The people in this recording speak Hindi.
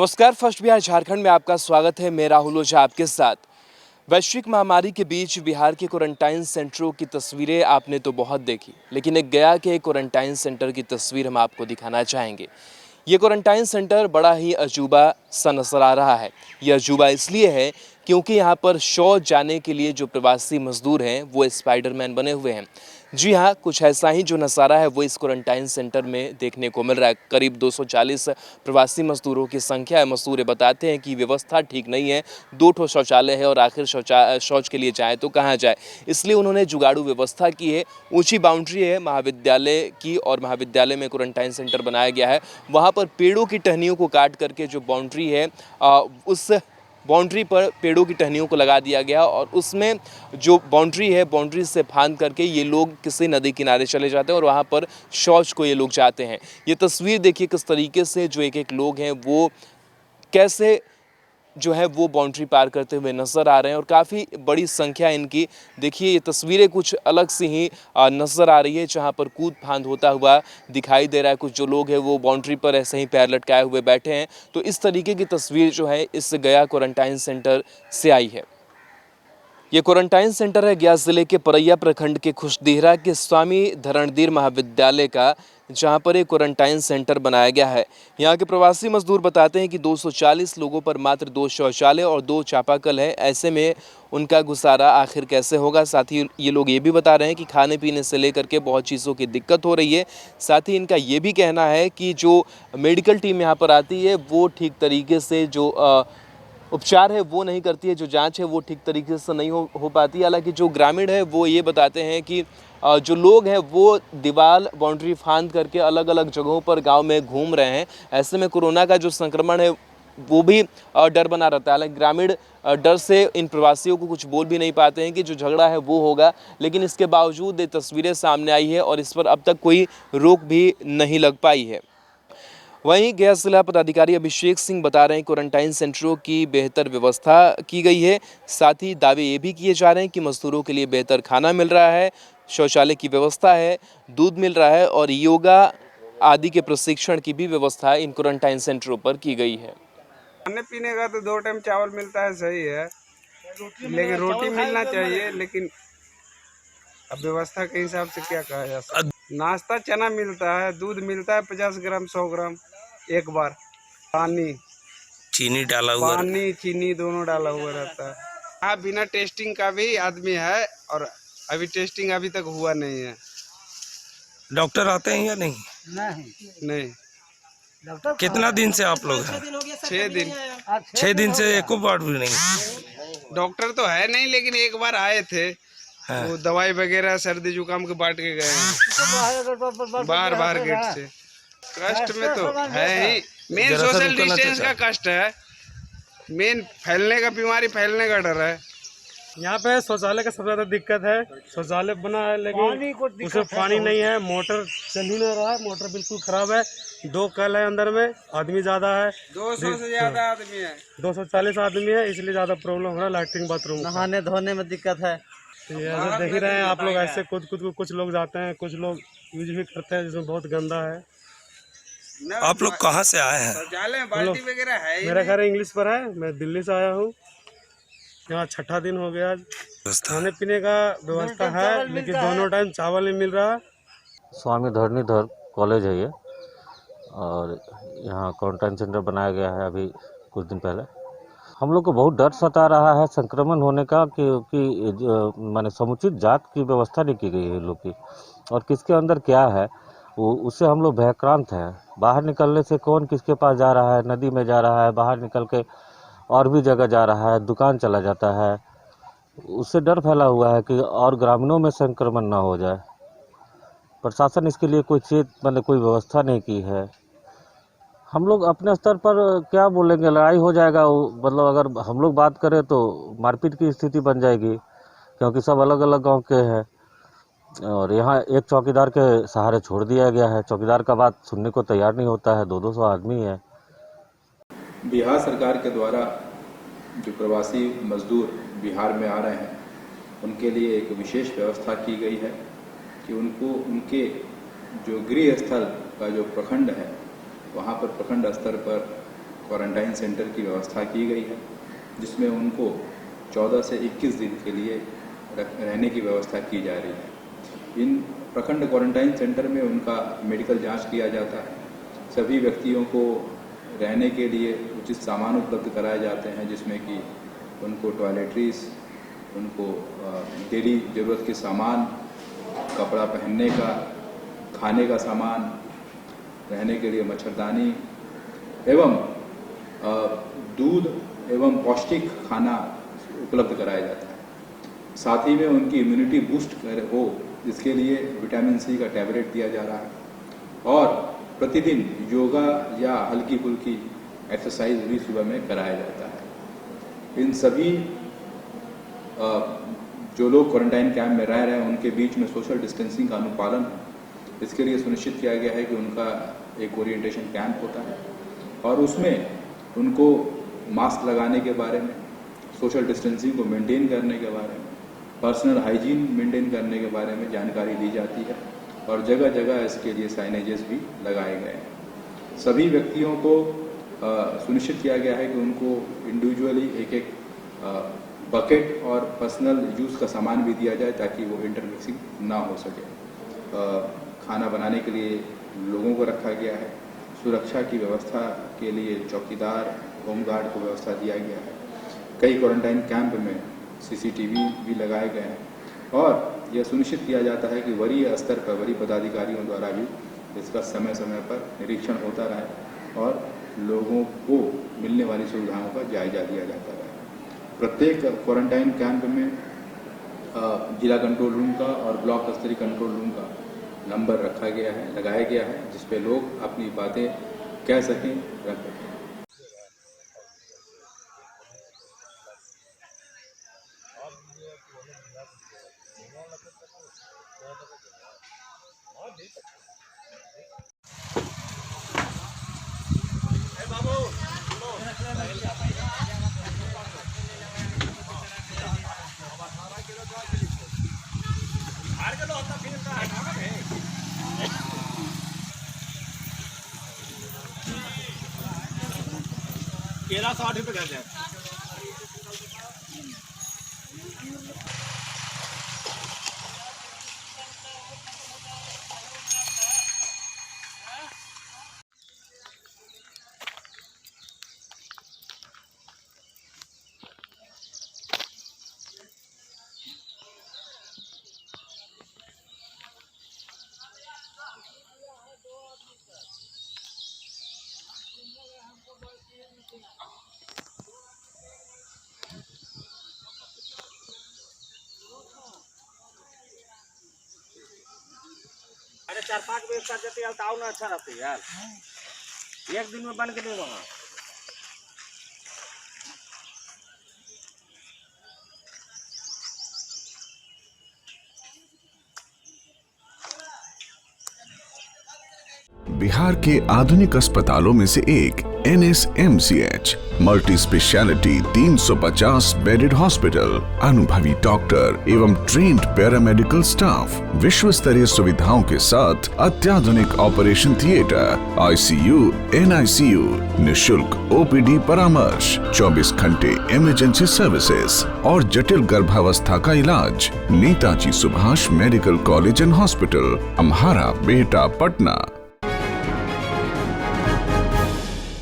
नमस्कार, फर्स्ट बिहार झारखंड में आपका स्वागत है। मैं राहुल ओझा आपके साथ। वैश्विक महामारी के बीच बिहार के क्वारंटाइन सेंटरों की तस्वीरें आपने तो बहुत देखी, लेकिन एक गया के क्वारंटाइन सेंटर की तस्वीर हम आपको दिखाना चाहेंगे। ये क्वारंटाइन सेंटर बड़ा ही अजूबा सा नजर आ रहा है। ये अजूबा इसलिए है क्योंकि यहाँ पर शौच जाने के लिए जो प्रवासी मजदूर हैं वो स्पाइडरमैन बने हुए हैं। जी हाँ, कुछ ऐसा ही जो नज़ारा है वो इस क्वारंटाइन सेंटर में देखने को मिल रहा है। करीब 240 प्रवासी मजदूरों की संख्या है। मजदूर बताते हैं कि व्यवस्था ठीक नहीं है, 2 ठो शौचालय है और आखिर शौच के लिए जाए तो कहाँ जाए, इसलिए उन्होंने जुगाड़ू व्यवस्था की है। ऊंची बाउंड्री है महाविद्यालय की और महाविद्यालय में क्वारंटाइन सेंटर बनाया गया है। वहाँ पर पेड़ों की टहनियों को काट करके जो बाउंड्री है उस बाउंड्री पर पेड़ों की टहनियों को लगा दिया गया और उसमें जो बाउंड्री है, बाउंड्री से फांद करके ये लोग किसी नदी किनारे चले जाते हैं और वहाँ पर शौच को ये लोग जाते हैं। ये तस्वीर देखिए किस तरीके से जो एक लोग हैं वो कैसे जो है वो बाउंड्री पार करते हुए नज़र आ रहे हैं और काफ़ी बड़ी संख्या इनकी। देखिए ये तस्वीरें कुछ अलग सी ही नज़र आ रही है, जहां पर कूद फांद होता हुआ दिखाई दे रहा है। कुछ जो लोग हैं वो बाउंड्री पर ऐसे ही पैर लटकाए हुए बैठे हैं। तो इस तरीके की तस्वीर जो है इस गया क्वारंटाइन सेंटर से आई है। ये क्वारंटाइन सेंटर है गया जिले के परैया प्रखंड के खुशदेहरा के स्वामी धरणधीर महाविद्यालय का, जहां पर एक क्वारंटाइन सेंटर बनाया गया है। यहां के प्रवासी मजदूर बताते हैं कि 240 लोगों पर मात्र 2 शौचालय और 2 चापाकल है। ऐसे में उनका गुजारा आखिर कैसे होगा। साथ ही ये लोग ये भी बता रहे हैं कि खाने पीने से लेकर के बहुत चीज़ों की दिक्कत हो रही है। साथ ही इनका ये भी कहना है कि जो मेडिकल टीम यहाँ पर आती है वो ठीक तरीके से जो उपचार है वो नहीं करती है, जो जांच है वो ठीक तरीके से नहीं हो पाती। हालांकि जो ग्रामीण है वो ये बताते हैं कि जो लोग हैं वो दीवार बाउंड्री फांद करके अलग अलग जगहों पर गांव में घूम रहे हैं। ऐसे में कोरोना का जो संक्रमण है वो भी डर बना रहता है। हालांकि ग्रामीण डर से इन प्रवासियों को कुछ बोल भी नहीं पाते हैं कि जो झगड़ा है वो होगा, लेकिन इसके बावजूद ये तस्वीरें सामने आई है और इस पर अब तक कोई रोक भी नहीं लग पाई है। वहीं गया जिला पदाधिकारी अभिषेक सिंह बता रहे हैं क्वारंटाइन सेंटरों की बेहतर व्यवस्था की गई है। साथ ही दावे ये भी किए जा रहे हैं कि मजदूरों के लिए बेहतर खाना मिल रहा है, शौचालय की व्यवस्था है, दूध मिल रहा है और योगा आदि के प्रशिक्षण की भी व्यवस्था इन क्वारंटाइन सेंटरों पर की गई है। खाने पीने का तो 2 टाइम चावल मिलता है, सही है, लेकिन रोटी मिलना चाहिए। लेकिन अब व्यवस्था के हिसाब से क्या कहा जा सकता है। नाश्ता चना मिलता है, दूध मिलता है 50 ग्राम 100 ग्राम एक बार, पानी चीनी दोनों डाला हुआ रहता है। हाँ, बिना टेस्टिंग का भी आदमी है और अभी टेस्टिंग अभी तक हुआ नहीं है। डॉक्टर आते हैं या नहीं? नहीं। कितना दिन से आप लोग हैं? 6 दिन। 6 दिन से एको बार भी नहीं? डॉक्टर तो है नहीं, लेकिन एक बार आए थे। हाँ। वो दवाई वगैरह सर्दी जुकाम के बांट के गए हैं बाहर गेट से। कष्ट में तो है ही, मेन सोशल डिस्टेंस का कष्ट है, मेन फैलने का, बीमारी फैलने का डर है। यहाँ पे शौचालय का सबसे ज्यादा दिक्कत है। शौचालय बना है लेकिन उसमें पानी नहीं है, मोटर चल ही नहीं रहा है, मोटर बिल्कुल खराब है। 2 कल है अंदर में, आदमी ज्यादा है, 200 से ज्यादा आदमी है, 240 आदमी है, इसलिए ज्यादा प्रॉब्लम हो रहा है। लैट्रिन बाथरूम नहाने धोने में दिक्कत है। ऐसे देख ही रहे हैं आप लोग, ऐसे कुछ लोग जाते हैं, कुछ लोग यूज भी करते हैं, जिसमें बहुत गंदा है। आप लोग कहाँ से आए हैं? शौचालय बाल्टी वगैरह है? मेरा घर इंग्लिश पर है, मैं दिल्ली से आया हूँ। यहाँ 6ठा दिन हो गया। खाने पीने का व्यवस्था है लेकिन दोनों टाइम चावल नहीं मिल रहा। स्वामी धरणधीर कॉलेज है ये, और यहाँ क्वारंटाइन सेंटर बनाया गया है अभी कुछ दिन पहले। हम लोग को बहुत डर सता रहा है संक्रमण होने का, क्योंकि माने समुचित जांच की व्यवस्था नहीं की गई है लोग की, और किसके अंदर क्या है वो उससे हम लोग भयक्रांत हैं। बाहर निकलने से कौन किसके पास जा रहा है, नदी में जा रहा है, बाहर निकल के और भी जगह जा रहा है, दुकान चला जाता है, उससे डर फैला हुआ है कि और ग्रामीणों में संक्रमण ना हो जाए। प्रशासन इसके लिए कोई व्यवस्था नहीं की है। हम लोग अपने स्तर पर क्या बोलेंगे, लड़ाई हो जाएगा। मतलब अगर हम लोग बात करें तो मारपीट की स्थिति बन जाएगी, क्योंकि सब अलग अलग गांव के हैं और यहाँ एक चौकीदार के सहारे छोड़ दिया गया है। चौकीदार का बात सुनने को तैयार नहीं होता है, 200 आदमी है। बिहार सरकार के द्वारा जो प्रवासी मजदूर बिहार में आ रहे हैं उनके लिए एक विशेष व्यवस्था की गई है कि उनको उनके जो गृह स्थल का जो प्रखंड है वहाँ पर प्रखंड स्तर पर क्वारंटाइन सेंटर की व्यवस्था की गई है, जिसमें उनको 14 से 21 दिन के लिए रहने की व्यवस्था की जा रही है। इन प्रखंड क्वारंटाइन सेंटर में उनका मेडिकल जांच किया जाता है। सभी व्यक्तियों को रहने के लिए उचित सामान उपलब्ध कराए जाते हैं, जिसमें कि उनको टॉयलेटरीज, उनको डेली ज़रूरत के सामान, कपड़ा पहनने का, खाने का सामान, रहने के लिए मच्छरदानी एवं दूध एवं पौष्टिक खाना उपलब्ध कराया जाता है। साथ ही में उनकी इम्यूनिटी बूस्ट हो, इसके लिए विटामिन सी का टैबलेट दिया जा रहा है और प्रतिदिन योगा या हल्की फुल्की एक्सरसाइज भी सुबह में कराया जाता है। इन सभी जो लोग क्वारंटाइन कैंप में रह रहे हैं उनके बीच में सोशल डिस्टेंसिंग का अनुपालन है। इसके लिए सुनिश्चित किया गया है कि उनका एक ओरिएंटेशन कैंप होता है और उसमें उनको मास्क लगाने के बारे में, सोशल डिस्टेंसिंग को मेंटेन करने के बारे में, पर्सनल हाइजीन मेंटेन करने के बारे में जानकारी दी जाती है और जगह जगह इसके लिए साइनेजेस भी लगाए गए हैं। सभी व्यक्तियों को सुनिश्चित किया गया है कि उनको इंडिविजुअली एक एक बकेट और पर्सनल यूज़ का सामान भी दिया जाए ताकि वो इंटरमिक्सिंग ना हो सके। खाना बनाने के लिए लोगों को रखा गया है। सुरक्षा की व्यवस्था के लिए चौकीदार, होमगार्ड को व्यवस्था दिया गया है। कई क्वारंटाइन कैंप में CCTV भी लगाए गए हैं और यह सुनिश्चित किया जाता है कि वरीय स्तर पर वरीय पदाधिकारियों द्वारा भी इसका समय समय पर निरीक्षण होता रहे और लोगों को मिलने वाली सुविधाओं का जायजा लिया जाता रहे। प्रत्येक क्वारंटाइन कैंप में जिला कंट्रोल रूम का और ब्लॉक स्तरीय कंट्रोल रूम का नंबर रखा गया है, लगाया गया है, जिस पे लोग अपनी बातें कह सकें, रख सकें। केला 60 रुपये कर दे। अरे 4-5 बजे तक जते यार ताऊ ना अच्छा रहते यार, एक दिन में बन के दे दूंगा। बिहार के आधुनिक अस्पतालों में से एक NSMCH multi speciality 350 bedded hospital, अनुभवी डॉक्टर एवं ट्रेन्ड पैरामेडिकल स्टाफ, विश्व स्तरीय सुविधाओं के साथ अत्याधुनिक ऑपरेशन थिएटर, ICU, NICU, निशुल्क OPD परामर्श, 24 घंटे इमरजेंसी सर्विसेज और जटिल गर्भावस्था का इलाज। Netaji Subhash medical college and hospital, Amhara, Bihta, Patna.